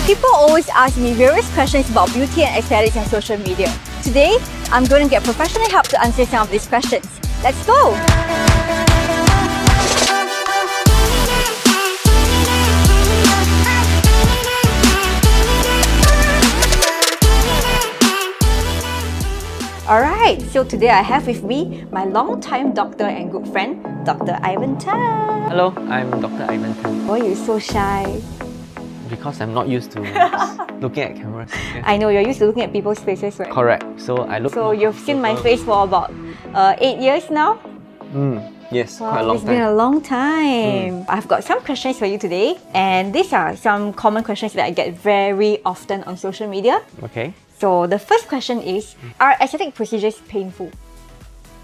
People always ask me various questions about beauty and aesthetics on social media. Today, I'm going to get professional help to answer some of these questions. Let's go! Alright, so today I have with me my long-time doctor and good friend, Dr. Ivan Tan. Hello, I'm Dr. Ivan Tan. Why are you so shy? Because I'm not used to looking at cameras. Yeah. I know, you're used to looking at people's faces, right? Correct. So I look. So you've seen my face for about 8 years now? Yes, Wow, quite a long it's been time. a long time. I've got some questions for you today, and these are some common questions that I get very often on social media. Okay. So the first question is, are aesthetic procedures painful?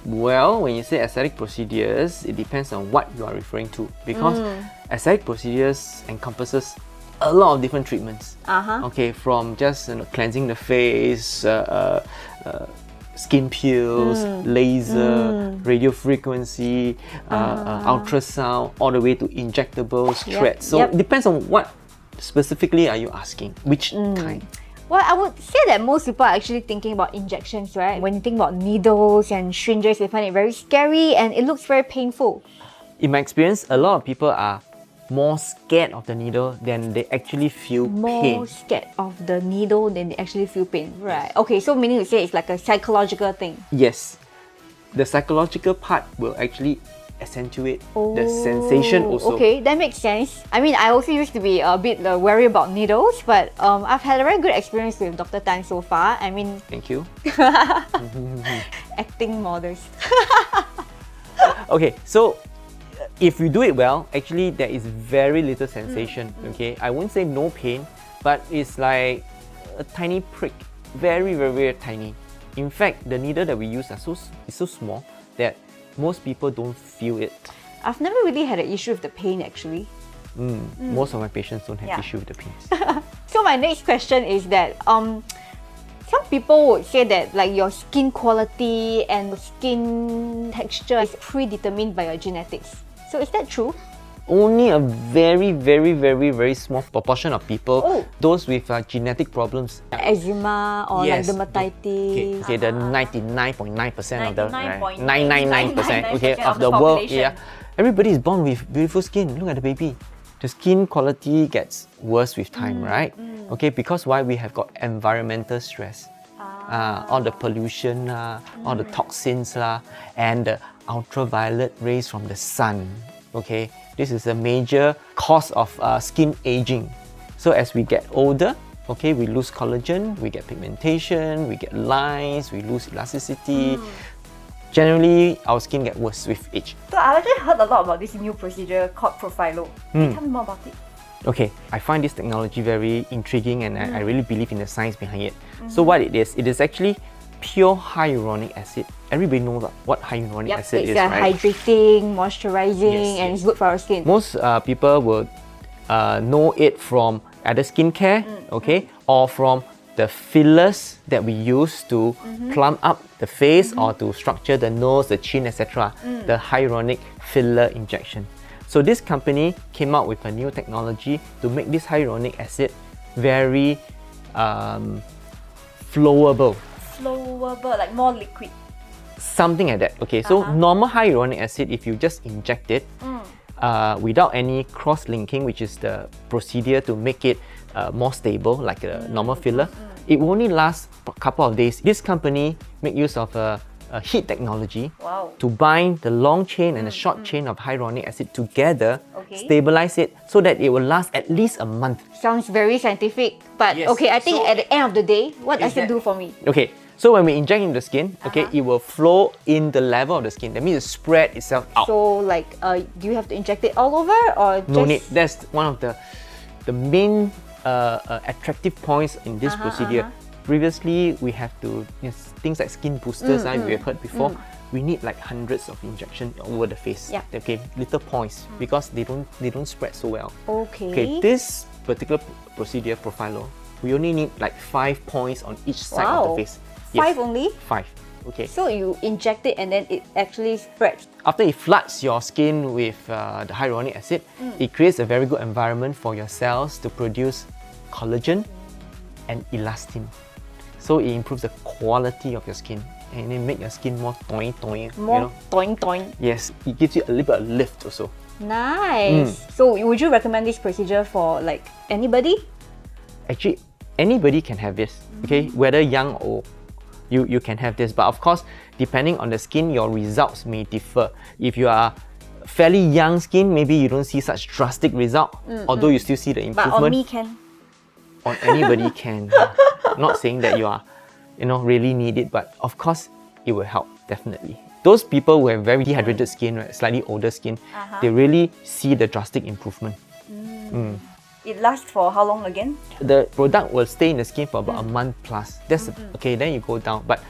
Well, when you say aesthetic procedures, it depends on what you are referring to. Because aesthetic procedures encompasses a lot of different treatments. Okay, from just cleansing the face, skin peels, laser, radio frequency, ultrasound, all the way to injectables, threads. So it depends on what specifically are you asking, which kind. Well, I would say that most people are actually thinking about injections, right? When you think about needles and syringes, they find it very scary and it looks very painful. In my experience, a lot of people are more scared of the needle than they actually feel pain. More scared of the needle than they actually feel pain. Right. Okay, so meaning to say it's like a psychological thing. Yes. The psychological part will actually accentuate the sensation also. Okay, that makes sense. I mean, I also used to be a bit wary about needles, but I've had a very good experience with Dr. Tan so far. I mean, Thank you. acting modest. Okay, so if you do it well, actually there is very little sensation. Okay, I won't say no pain, but it's like a tiny prick, very, very, very tiny. In fact, the needle that we use is so small that most people don't feel it. I've never really had an issue with the pain actually. Most of my patients don't have issue with the pains. So my next question is that some people would say that like your skin quality and skin texture is predetermined by your genetics. So is that true? Only a very, very, very, very small proportion of people, those with genetic problems. Eczema or like dermatitis. Okay, the 99.9% of the 99.999% okay of the world. Yeah, everybody is born with beautiful skin. Look at the baby. The skin quality gets worse with time, right? Okay, because why? We have got environmental stress. All the pollution, all the toxins, and the ultraviolet rays from the sun. Okay, this is a major cause of skin aging. So as we get older, okay, we lose collagen, we get pigmentation, we get lines, we lose elasticity. Generally, our skin gets worse with age. So I actually heard a lot about this new procedure called Profhilo. Can you tell me more about it? Okay, I find this technology very intriguing and I really believe in the science behind it. So what it is actually pure hyaluronic acid. Everybody knows what hyaluronic acid is, right? It's hydrating, moisturizing, and it's good for our skin. Most people will know it from either skincare, okay, or from the fillers that we use to plump up the face or to structure the nose, the chin, etc. The hyaluronic filler injection. So this company came out with a new technology to make this hyaluronic acid very flowable. Flowable, like more liquid. Something like that. Okay, so normal hyaluronic acid, if you just inject it without any cross-linking, which is the procedure to make it more stable, like a normal filler, it will only last a couple of days. This company make use of a heat technology to bind the long chain and the short chain of hyaluronic acid together, stabilize it so that it will last at least a month. Sounds very scientific, but okay, I think at the end of the day, what does it do for me? Okay, so when we inject in the skin, okay, it will flow in the level of the skin. That means it spread itself out. So like, do you have to inject it all over or just... No need. That's one of the main attractive points in this procedure. Previously, we have to things like skin boosters. We have heard before. We need like hundreds of injections over the face. Okay, little points because they don't spread so well. Okay, this particular procedure, Profhilo, we only need like 5 points on each side of the face. 5 only? 5. Okay. So you inject it and then it actually spreads. After it floods your skin with the hyaluronic acid, it creates a very good environment for your cells to produce collagen and elastin. So it improves the quality of your skin and it makes your skin more toing. More toing. Yes, it gives you a little bit of lift also. Nice. So would you recommend this procedure for like anybody? Actually, anybody can have this, okay? Whether young or you can have this. But of course, depending on the skin, your results may differ. If you are fairly young skin, maybe you don't see such drastic result, although you still see the improvement. But on me can. On anybody can. Not saying that you are, really need it, but of course, it will help, definitely. Those people who have very dehydrated skin, right, slightly older skin, they really see the drastic improvement. It lasts for how long again? The product will stay in the skin for about a month plus. That's okay, then you go down. But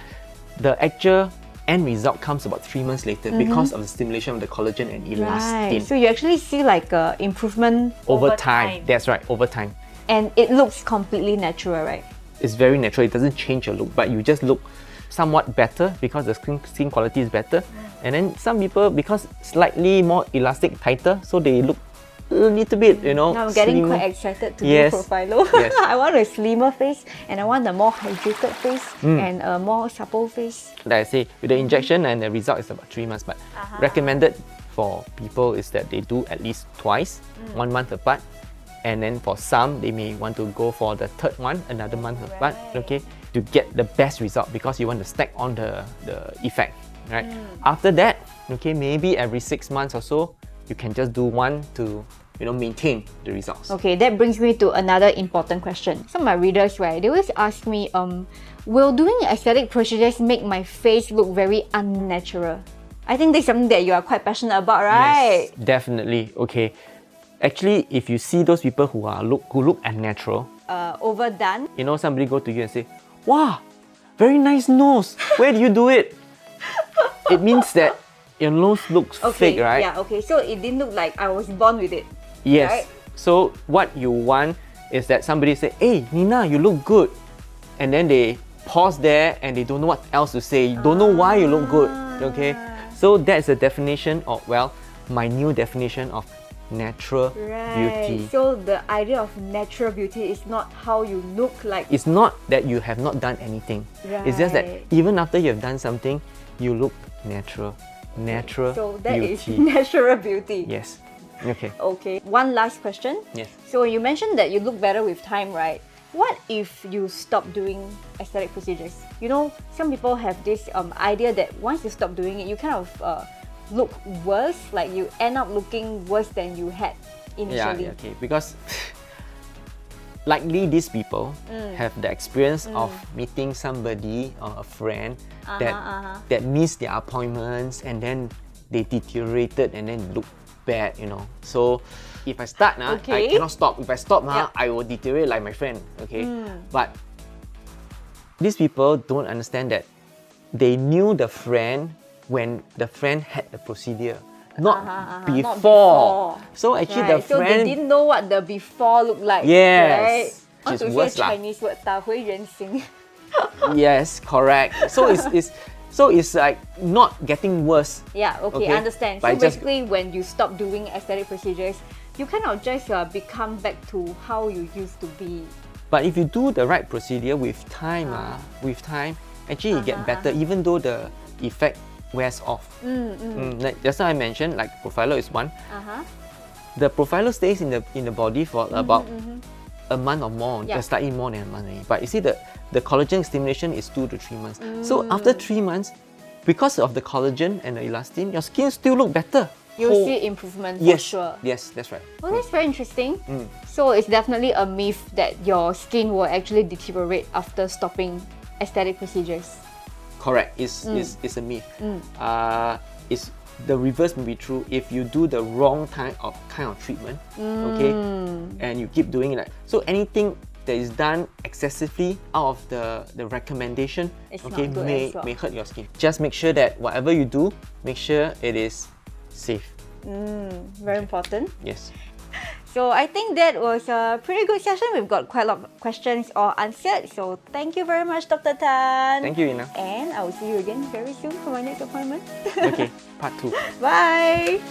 the actual end result comes about 3 months later because of the stimulation of the collagen and elastin. Right. So you actually see like a improvement Over time. That's right, over time. And it looks completely natural, right? It's very natural. It doesn't change your look, but you just look somewhat better because the skin quality is better. And then some people, because slightly more elastic, tighter, so they look a little bit, Now I'm getting slimmer. quite excited to Yes. do Profhilo. Yes. I want a slimmer face and I want a more hydrated face and a more supple face. Like I say, with the injection and the result is about 3 months, but recommended for people is that they do at least twice, 1 month apart. And then for some, they may want to go for the third one, another month apart, okay, to get the best result because you want to stack on the effect, right? After that, okay, maybe every 6 months or so, you can just do one to, maintain the results. Okay, that brings me to another important question. Some of my readers, right, they always ask me, will doing aesthetic procedures make my face look very unnatural? I think this is something that you are quite passionate about, right? Yes, definitely. Okay. Actually, if you see those people who look unnatural, Overdone. Somebody go to you and say, "Wow, very nice nose. Where do you do it?" It means that your nose looks fake, right? Yeah, okay. So it didn't look like I was born with it. Yes. Right? So what you want is that somebody say, "Hey, Nina, you look good," and then they pause there and they don't know what else to say. Don't know why you look good. Okay. So that's the definition of my new definition of natural beauty. So the idea of natural beauty is not how you look like. It's not that you have not done anything. It's just that Right. even after you have done something, you look natural. Natural So that is beauty. natural beauty. Yes. Okay. Okay. One last question. Yes. So you mentioned that you look better with time, right? What if you stop doing aesthetic procedures? Some people have this idea that once you stop doing it, you kind of look worse, like you end up looking worse than you had initially. Yeah, okay. Because likely these people have the experience of meeting somebody or a friend that missed their appointments and then they deteriorated and then look bad, So if I start now, I cannot stop. If I stop now, I will deteriorate like my friend, okay? But these people don't understand that they knew the friend when the friend had the procedure, not before. So actually the So friend... they didn't know what the before looked like. Yes. Right? Which is Want to worse say lah. Chinese word 打回原形. Yes, correct. So it's like not getting worse. Yeah, okay, Okay, understand. So but just- basically when you stop doing aesthetic procedures, you kind of just become back to how you used to be. But if you do the right procedure with time, actually you get better even though the effect wears off. Like just now I mentioned, like Profhilo is one. The Profhilo stays in the body for about a month or more, slightly more than a month. But you see the collagen stimulation is 2 to 3 months. So after 3 months, because of the collagen and the elastin, your skin still look better. You'll see improvement for Yes, sure. yes, that's right. Well, that's very interesting. So it's definitely a myth that your skin will actually deteriorate after stopping aesthetic procedures. Correct. It's a myth. It's the reverse may be true if you do the wrong kind of treatment. Okay, and you keep doing it. So anything that is done excessively out of the recommendation, It's okay, not good may as well. may hurt your skin. Just make sure that whatever you do, make sure it is safe. Very important. Yes. So I think that was a pretty good session. We've got quite a lot of questions all answered. So thank you very much, Dr. Tan. Thank you, Ina. And I will see you again very soon for my next appointment. Okay, part 2. Bye.